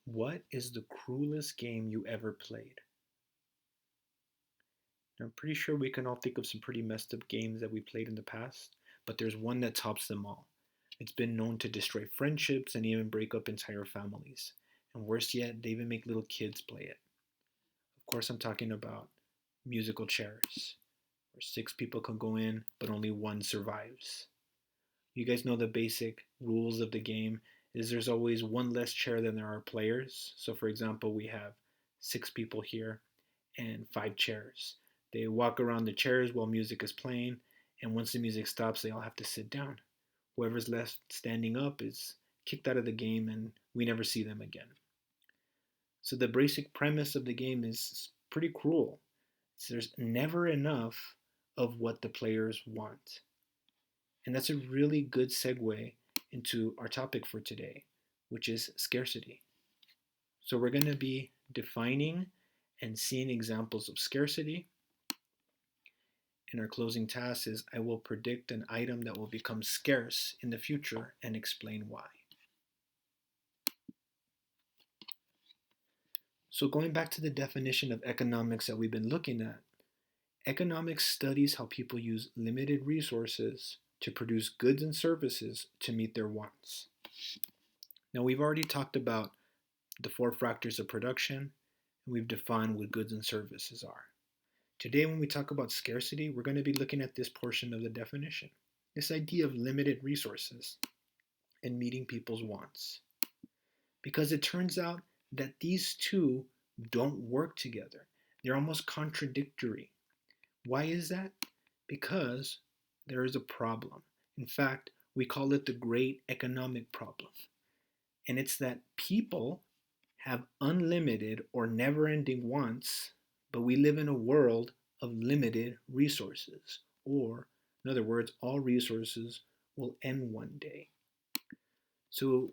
What is the cruelest game you ever played? Now, I'm pretty sure we can all think of some pretty messed up games that we played in the past, but there's one that tops them all. It's been known to destroy friendships and even break up entire families. And worse yet, they even make little kids play it. Of course, I'm talking about musical chairs, where six people can go in, but only one survives. You guys know the basic rules of the game is there's always one less chair than there are players. So for example, we have six people here and five chairs. They walk around the chairs while music is playing, and once the music stops, they all have to sit down. Whoever's left standing up is kicked out of the game and we never see them again. So the basic premise of the game is pretty cruel. So there's never enough of what the players want. And that's a really good segue into our topic for today, which is scarcity. So we're going to be defining and seeing examples of scarcity. And our closing task is I will predict an item that will become scarce in the future and explain why. So going back to the definition of economics that we've been looking at, economics studies how people use limited resources to produce goods and services to meet their wants. Now, we've already talked about the four factors of production, and we've defined what goods and services are. Today, when we talk about scarcity, we're going to be looking at this portion of the definition, this idea of limited resources and meeting people's wants. Because it turns out that these two don't work together. They're almost contradictory. Why is that? Because there is a problem. In fact, we call it the great economic problem. And it's that people have unlimited or never ending wants, but we live in a world of limited resources. Or, in other words, all resources will end one day. So,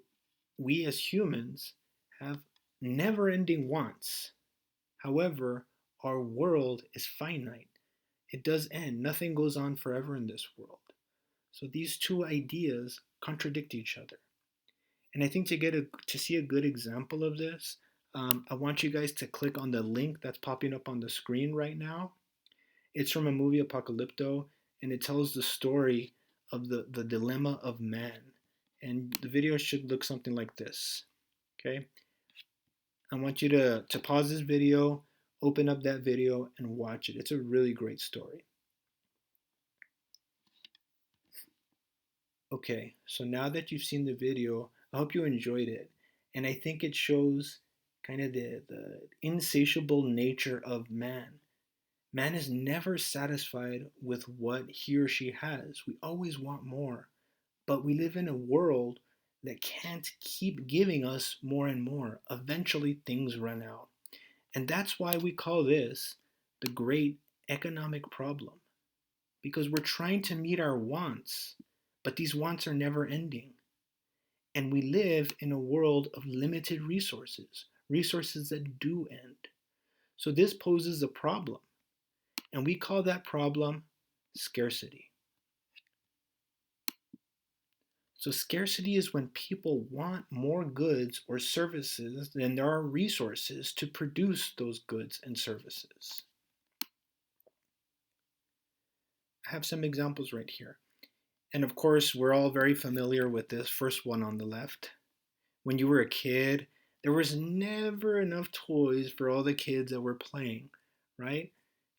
we as humans have never ending wants. However, our world is finite. It does end. Nothing goes on forever in this world. So these two ideas contradict each other. And I think to see a good example of this, I want you guys to click on the link that's popping up on the screen right now. It's from a movie Apocalypto, and it tells the story of the dilemma of man. And the video should look something like this. Okay? I want you to pause this video, open up that video, and watch it. It's a really great story. Okay, so now that you've seen the video, I hope you enjoyed it. And I think it shows kind of the insatiable nature of man. Man is never satisfied with what he or she has. We always want more. But we live in a world that can't keep giving us more and more. Eventually, things run out. And that's why we call this the great economic problem. Because we're trying to meet our wants, but these wants are never ending. And we live in a world of limited resources, resources that do end. So this poses a problem. And we call that problem scarcity. So scarcity is when people want more goods or services than there are resources to produce those goods and services. I have some examples right here. And of course, we're all very familiar with this first one on the left. When you were a kid, there was never enough toys for all the kids that were playing, right?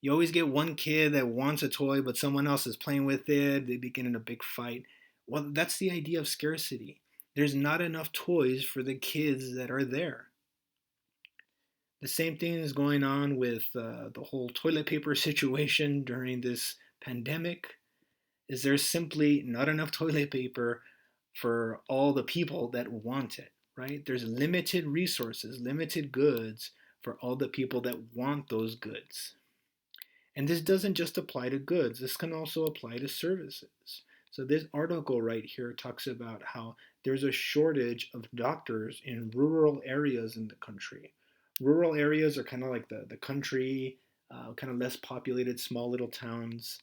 You always get one kid that wants a toy, but someone else is playing with it. They begin in a big fight. Well, that's the idea of scarcity. There's not enough toys for the kids that are there. The same thing is going on with the whole toilet paper situation during this pandemic. Is there simply not enough toilet paper for all the people that want it, right? There's limited resources, limited goods for all the people that want those goods. And this doesn't just apply to goods, this can also apply to services. So this article right here talks about how there's a shortage of doctors in rural areas in the country. Rural areas are kind of like the country, kind of less populated, small little towns.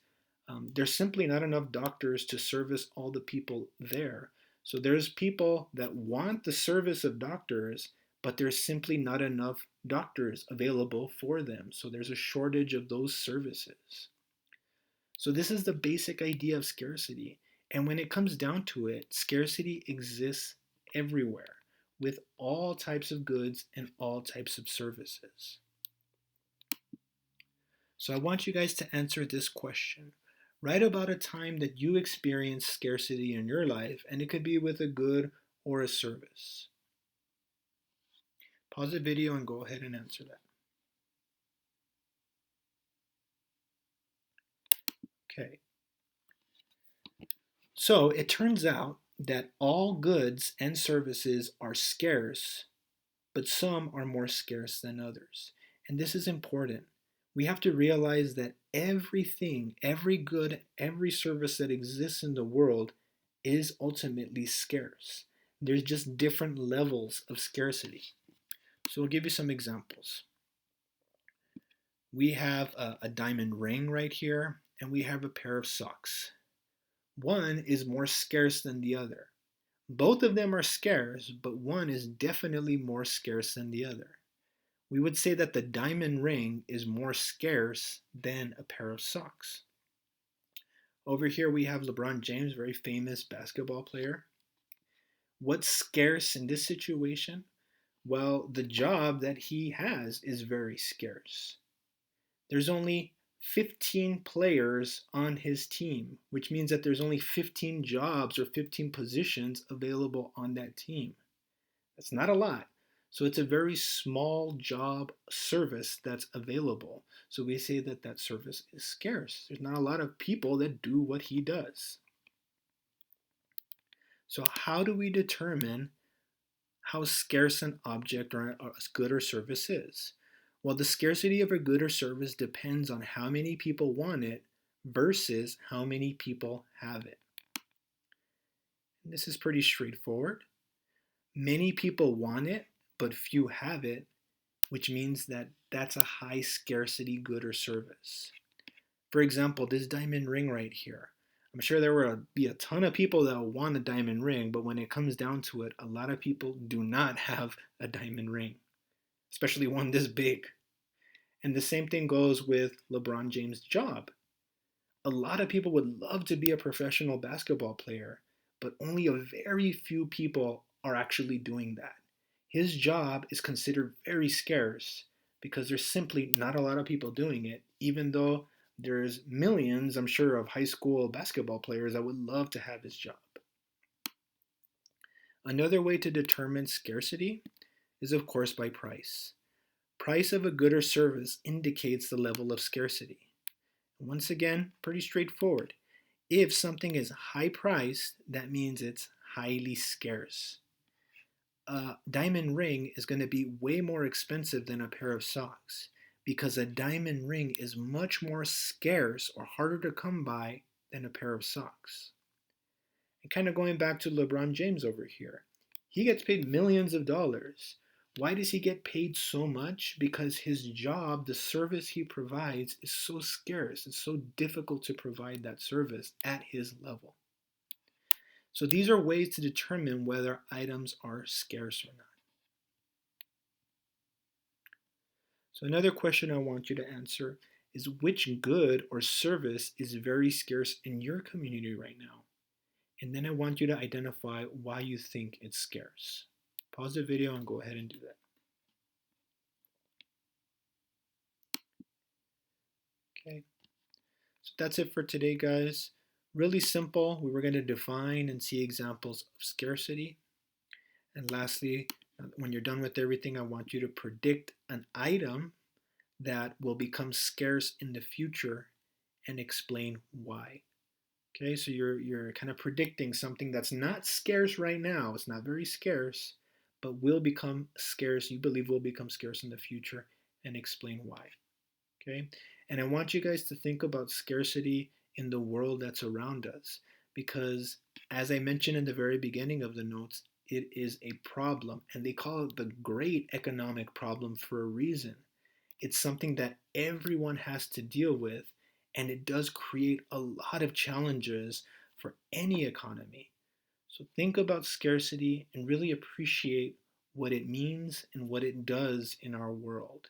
There's simply not enough doctors to service all the people there. So there's people that want the service of doctors, but there's simply not enough doctors available for them. So there's a shortage of those services. So this is the basic idea of scarcity. And when it comes down to it, scarcity exists everywhere with all types of goods and all types of services. So I want you guys to answer this question. Write about a time that you experienced scarcity in your life, and it could be with a good or a service. Pause the video and go ahead and answer that. Okay. So it turns out that all goods and services are scarce, but some are more scarce than others. And this is important. We have to realize that everything, every good, every service that exists in the world is ultimately scarce. There's just different levels of scarcity. So I'll give you some examples. We have a diamond ring right here, and we have a pair of socks. One is more scarce than the other. Both of them are scarce, but one is definitely more scarce than the other. We would say that the diamond ring is more scarce than a pair of socks. Over here we have LeBron James, very famous basketball player. What's scarce in this situation? Well, the job that he has is very scarce. There's only 15 players on his team, which means that there's only 15 jobs or 15 positions available on that team. That's not a lot. So it's a very small job service that's available. So we say that that service is scarce. There's not a lot of people that do what he does. So how do we determine how scarce an object or a good or service is? Well, the scarcity of a good or service depends on how many people want it versus how many people have it. And this is pretty straightforward. Many people want it, but few have it, which means that that's a high scarcity good or service. For example, this diamond ring right here. I'm sure there will be a ton of people that will want a diamond ring, but when it comes down to it, a lot of people do not have a diamond ring, especially one this big. And the same thing goes with LeBron James' job. A lot of people would love to be a professional basketball player, but only a very few people are actually doing that. His job is considered very scarce because there's simply not a lot of people doing it, even though there's millions, I'm sure, of high school basketball players that would love to have his job. Another way to determine scarcity is, of course, by price. Price of a good or service indicates the level of scarcity. Once again, pretty straightforward. If something is high priced, that means it's highly scarce. A diamond ring is going to be way more expensive than a pair of socks because a diamond ring is much more scarce or harder to come by than a pair of socks. And kind of going back to LeBron James over here, he gets paid millions of dollars. Why does he get paid so much? Because his job, the service he provides, is so scarce. It's so difficult to provide that service at his level. So these are ways to determine whether items are scarce or not. So another question I want you to answer is, which good or service is very scarce in your community right now? And then I want you to identify why you think it's scarce. Pause the video and go ahead and do that. Okay, so that's it for today, guys. Really simple. We were going to define and see examples of scarcity. And lastly, when you're done with everything, I want you to predict an item that will become scarce in the future and explain why. Okay, so you're kind of predicting something that's not scarce right now. It's not very scarce, but will become scarce. You believe will become scarce in the future, and explain why. Okay, and I want you guys to think about scarcity in the world that's around us, because as I mentioned in the very beginning of the notes, it is a problem, and they call it the great economic problem for a reason. It's something that everyone has to deal with, and it does create a lot of challenges for any economy. So think about scarcity and really appreciate what it means and what it does in our world.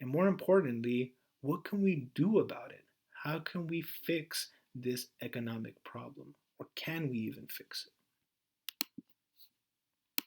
And more importantly, what can we do about it? How can we fix this economic problem? Or can we even fix it?